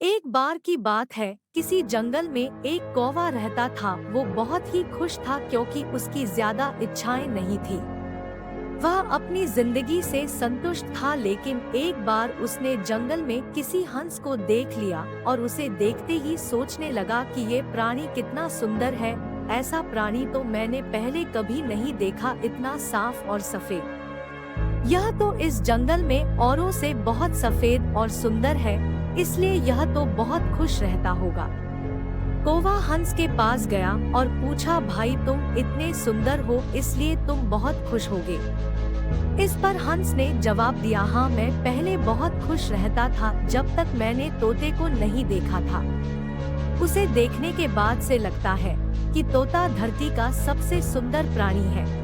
एक बार की बात है, किसी जंगल में एक कौवा रहता था। वो बहुत ही खुश था क्योंकि उसकी ज्यादा इच्छाएं नहीं थी। वह अपनी जिंदगी से संतुष्ट था, लेकिन एक बार उसने जंगल में किसी हंस को देख लिया और उसे देखते ही सोचने लगा कि ये प्राणी कितना सुंदर है। ऐसा प्राणी तो मैंने पहले कभी नहीं देखा, इतना साफ और सफेद। यह तो इस जंगल में औरों से बहुत सफेद और सुंदर है, इसलिए यह तो बहुत खुश रहता होगा। कौवा हंस के पास गया और पूछा, भाई तुम इतने सुंदर हो इसलिए तुम बहुत खुश होगे। इस पर हंस ने जवाब दिया, हाँ मैं पहले बहुत खुश रहता था जब तक मैंने तोते को नहीं देखा था। उसे देखने के बाद से लगता है कि तोता धरती का सबसे सुंदर प्राणी है।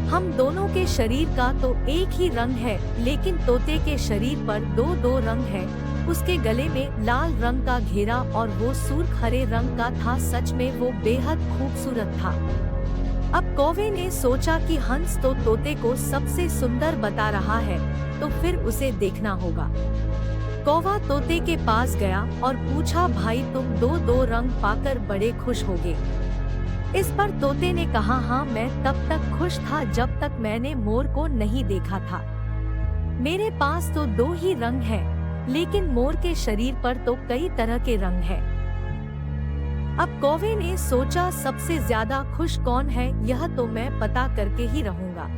हम दोनों के शरीर का तो एक ही रंग है, लेकिन तोते के शरीर पर दो दो रंग है। उसके गले में लाल रंग का घेरा और वो सुर्ख हरे रंग का था। सच में वो बेहद खूबसूरत था। अब कौवे ने सोचा कि हंस तो तोते को सबसे सुंदर बता रहा है, तो फिर उसे देखना होगा। कौवा तोते के पास गया और पूछा, भाई तुम दो दो रंग पाकर बड़े खुश होगे। इस पर तोते ने कहा, हाँ मैं तब तक खुश था जब तक मैंने मोर को नहीं देखा था। मेरे पास तो दो ही रंग हैं, लेकिन मोर के शरीर पर तो कई तरह के रंग हैं। अब कौवे ने सोचा, सबसे ज्यादा खुश कौन है यह तो मैं पता करके ही रहूंगा,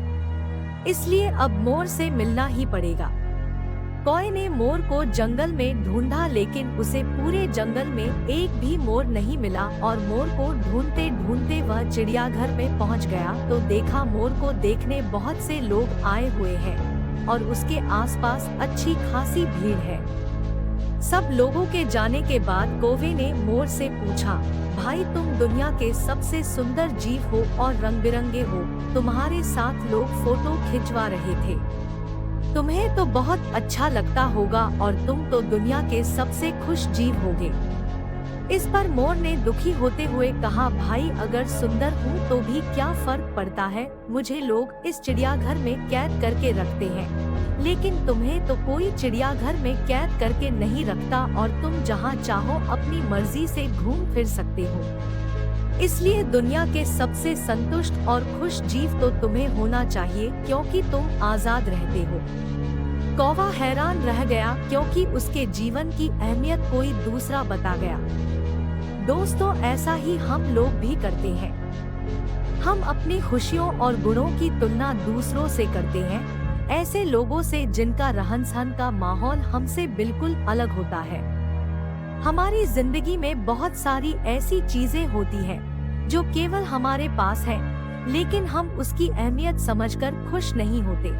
इसलिए अब मोर से मिलना ही पड़ेगा। कौवे ने मोर को जंगल में ढूंढा, लेकिन उसे पूरे जंगल में एक भी मोर नहीं मिला और मोर को ढूंढते ढूंढते वह चिड़ियाघर में पहुंच गया तो देखा मोर को देखने बहुत से लोग आए हुए हैं और उसके आसपास अच्छी खासी भीड़ है। सब लोगों के जाने के बाद कौवे ने मोर से पूछा, भाई तुम दुनिया के सबसे सुंदर जीव हो और रंग बिरंगे हो, तुम्हारे साथ लोग फोटो खिंचवा रहे थे, तुम्हें तो बहुत अच्छा लगता होगा और तुम तो दुनिया के सबसे खुश जीव होगे। इस पर मोर ने दुखी होते हुए कहा, भाई अगर सुंदर हूँ तो भी क्या फर्क पड़ता है, मुझे लोग इस चिड़ियाघर में कैद करके रखते हैं, लेकिन तुम्हें तो कोई चिड़ियाघर में कैद करके नहीं रखता और तुम जहाँ चाहो अपनी मर्जी से घूम फिर सकते हो। इसलिए दुनिया के सबसे संतुष्ट और खुश जीव तो तुम्हें होना चाहिए, क्योंकि तुम आजाद रहते हो। कौवा हैरान रह गया क्योंकि उसके जीवन की अहमियत कोई दूसरा बता गया। दोस्तों, ऐसा ही हम लोग भी करते हैं। हम अपनी खुशियों और गुणों की तुलना दूसरों से करते हैं, ऐसे लोगों से जिनका रहन सहन का माहौल हमसे बिल्कुल अलग होता है। हमारी जिंदगी में बहुत सारी ऐसी चीजें होती हैं जो केवल हमारे पास है, लेकिन हम उसकी अहमियत समझकर खुश नहीं होते।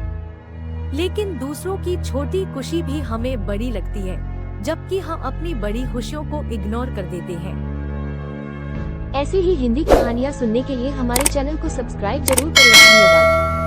लेकिन दूसरों की छोटी खुशी भी हमें बड़ी लगती है, जबकि हम अपनी बड़ी खुशियों को इग्नोर कर देते हैं। ऐसे ही हिंदी कहानियाँ सुनने के लिए हमारे चैनल को सब्सक्राइब जरूर करें। धन्यवाद।